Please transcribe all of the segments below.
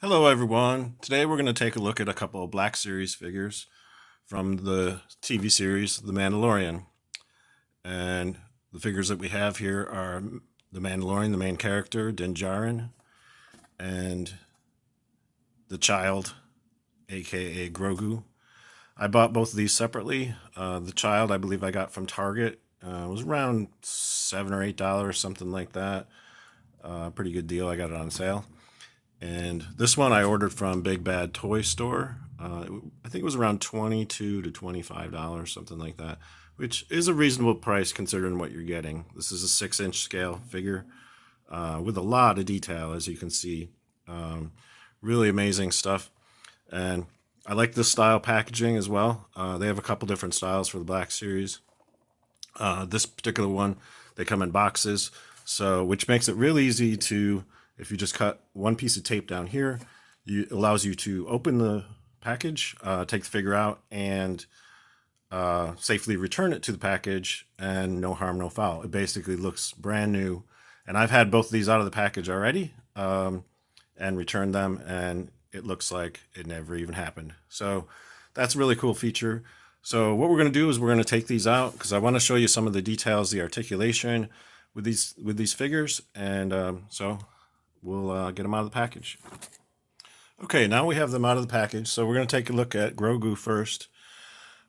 Hello everyone. Today we're going to take a look at a couple of Black Series figures from the TV series The Mandalorian. And the figures that we have here are the Mandalorian, the main character, Din Djarin, and the child, aka Grogu. I bought both of these separately. The child I believe I got from Target. It was around $7 or $8, something like that. Pretty good deal. I got it on sale. And this one I ordered from Big Bad Toy Store. I think it was around $22 to $25, something like that, which is a reasonable price considering what you're getting. This is a 6-inch scale figure with a lot of detail, as you can see. Really amazing stuff. And I like this style packaging as well. They have a couple different styles for the Black Series. This particular one, they come in boxes, so which makes it really easy to, if you just cut one piece of tape down here, it allows you to open the package, take the figure out, and safely return it to the package, and no harm, no foul. It basically looks brand new. And I've had both of these out of the package already and returned them, and it looks like it never even happened. So that's a really cool feature. So what we're going to do is we're going to take these out because I want to show you some of the details, the articulation with these figures, and so we'll get them out of the package. Okay, now we have them out of the package, so we're going to take a look at Grogu first.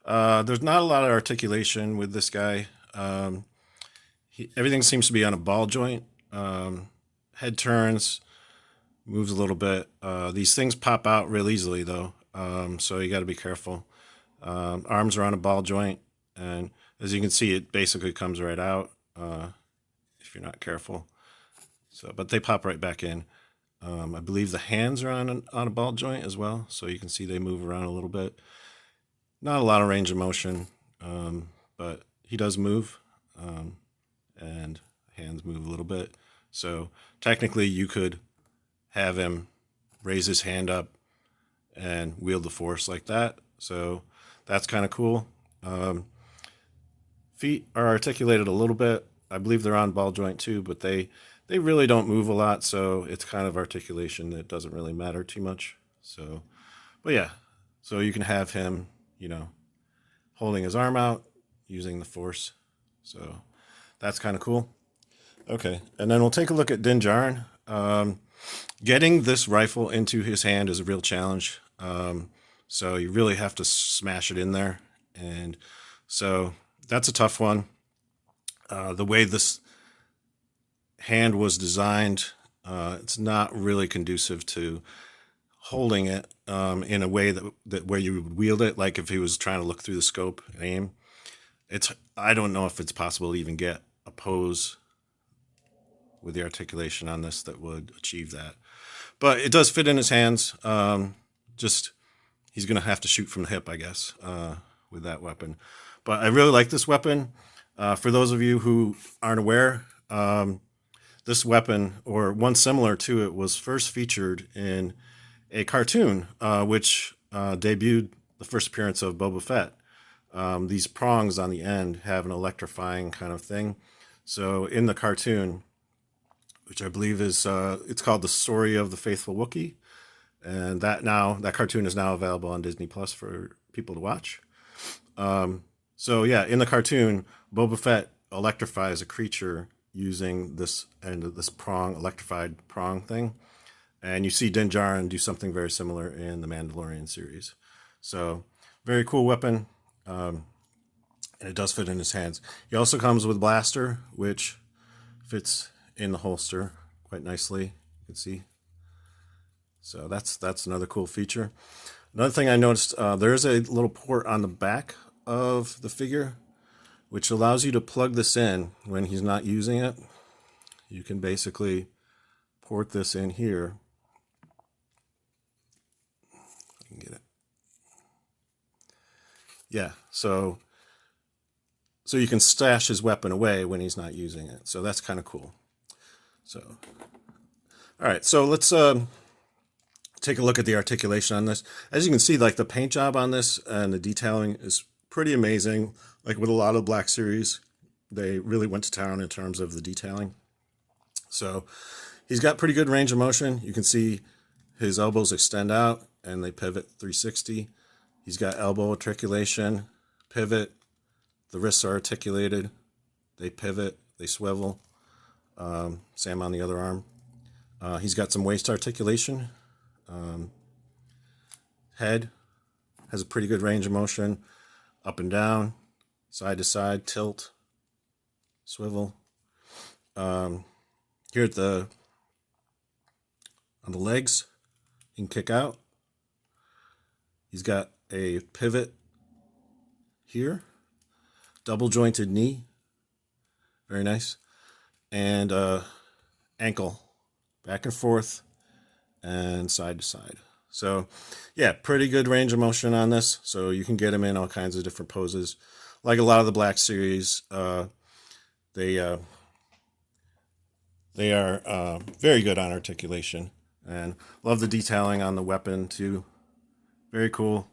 There's not a lot of articulation with this guy. Everything seems to be on a ball joint. Head turns, moves a little bit. These things pop out real easily, though, so you got to be careful. Arms are on a ball joint, and as you can see, it basically comes right out if you're not careful. So, but they pop right back in. I believe the hands are on a ball joint as well, so you can see they move around a little bit. Not a lot of range of motion, but he does move, and hands move a little bit. So technically, you could have him raise his hand up and wield the force like that. So that's kind of cool. Feet are articulated a little bit. I believe they're on ball joint too, but they really don't move a lot, so it's kind of articulation that doesn't really matter too much. So, but yeah, so you can have him, holding his arm out using the force. So that's kind of cool. Okay, and then we'll take a look at Din Djarin. Getting this rifle into his hand is a real challenge. So you really have to smash it in there. And so that's a tough one. The way this hand was designed, it's not really conducive to holding it in a way that where you would wield it, like if he was trying to look through the scope and aim. I don't know if it's possible to even get a pose with the articulation on this that would achieve that. But it does fit in his hands. Just he's going to have to shoot from the hip, I guess, with that weapon. But I really like this weapon. For those of you who aren't aware, this weapon, or one similar to it, was first featured in a cartoon, which debuted the first appearance of Boba Fett. These prongs on the end have an electrifying kind of thing. So in the cartoon, which I believe is, it's called The Story of the Faithful Wookiee, and that cartoon is now available on Disney Plus for people to watch. So yeah, in the cartoon, Boba Fett electrifies a creature using this electrified prong thing, and you see Din Djarin do something very similar in the Mandalorian series. So very cool weapon, and it does fit in his hands. He also comes with a blaster, which fits in the holster quite nicely. You can see. So that's another cool feature. Another thing I noticed, there's a little port on the back of the figure, which allows you to plug this in when he's not using it. You can basically port this in here. I can get it. Yeah, so you can stash his weapon away when he's not using it. So that's kind of cool. So, all right, so let's take a look at the articulation on this. As you can see, like the paint job on this and the detailing is pretty amazing. Like with a lot of Black Series, they really went to town in terms of the detailing. So he's got pretty good range of motion. You can see his elbows extend out and they pivot 360. He's got elbow articulation, pivot. The wrists are articulated. They pivot, they swivel. Same on the other arm. He's got some waist articulation. Head has a pretty good range of motion. Up and down, side to side, tilt, swivel. Here at on the legs, he can kick out. He's got a pivot here, double jointed knee, very nice, and ankle, back and forth and side to side. So yeah, pretty good range of motion on this. So you can get him in all kinds of different poses. Like a lot of the Black Series, they are very good on articulation, and love the detailing on the weapon too. Very cool.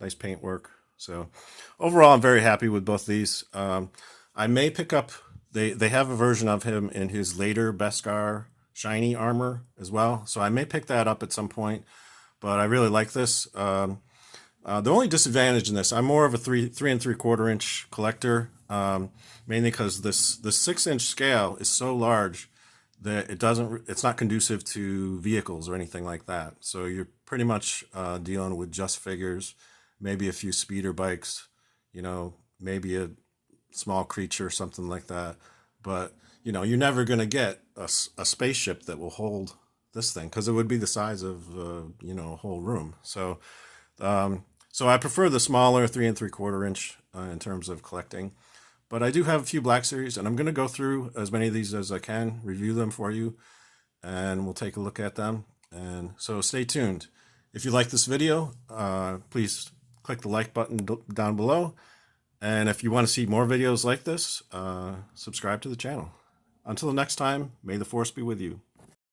Nice paint work. So overall, I'm very happy with both these. I may pick up, they have a version of him in his later Beskar shiny armor as well. So I may pick that up at some point, but I really like this. The only disadvantage in this, I'm more of a 3 3/4 inch collector, mainly because this 6-inch scale is so large that it's not conducive to vehicles or anything like that. So you're pretty much dealing with just figures, maybe a few speeder bikes, maybe a small creature, something like that. But you're never going to get a spaceship that will hold this thing, because it would be the size of a whole room. So so I prefer the smaller 3 3/4 inch in terms of collecting. But I do have a few Black Series, and I'm going to go through as many of these as I can, review them for you, and we'll take a look at them. And so stay tuned. If you like this video, please click the like button down below. And if you want to see more videos like this, subscribe to the channel. Until next time, may the Force be with you.